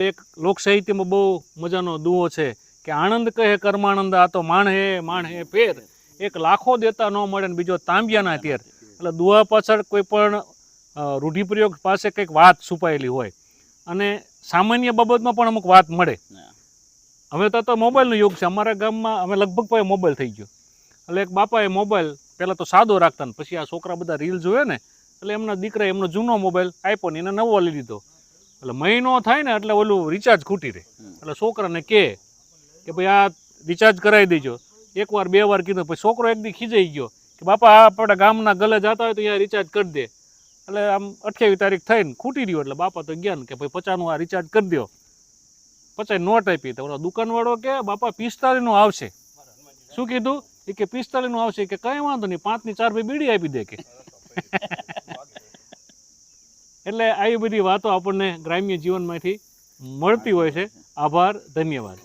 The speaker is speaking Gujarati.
એક લોક સાહિત્યમાં બહુ મજાનો દુહો છે કે આનંદ કહે કર્માનંદ આ તો માણ હે ફેર, એક લાખો દેતા ન મળે ને બીજો તાંબિયાના તેર. એટલે દુહા પાછળ કોઈ પણ રૂઢિપ્રયોગ પાસે કંઈક વાત છુપાયેલી હોય અને સામાન્ય બાબતમાં પણ અમુક વાત મળે. હવે તો મોબાઈલનો યુગ છે. અમારા ગામમાં અમે લગભગ ભાઈ મોબાઈલ થઈ ગયો. એટલે એક બાપાએ મોબાઈલ પહેલાં તો સાદો રાખતા ને પછી આ છોકરા બધા રીલ જોવે ને એટલે એમના દીકરાએ એમનો જૂનો મોબાઈલ આપ્યો ને એને નવો લઈ લીધો. એટલે મહિનો થાય ને એટલે ઓલું રિચાર્જ ખૂટી રહે. એટલે છોકરાને કે ભાઈ આ રિચાર્જ કરાવી દેજો. એકવાર બે વાર કીધું પછી છોકરો એક દી ખીજાઈ ગયો કે બાપા આપણા ગામના ગલે જતા હોય તો અહીંયા રિચાર્જ કરી દે. એટલે આમ 28 તારીખ થઈને ખૂટી રહ્યો એટલે બાપા તો ગયા ને કે ભાઈ 50નું આ રિચાર્જ કરી દો. 50 નોટ આપી તો ઓલો દુકાનવાળો કે બાપા 45નું આવશે. શું કીધું? એ કે 45નું આવશે કે કંઈ વાંધો નહીં 5ની 4 ભાઈ બીડી આપી દે કે. એટલે આવી બધી વાતો આપણને ગ્રામ્ય જીવનમાંથી મળતી હોય છે. આભાર, ધન્યવાદ.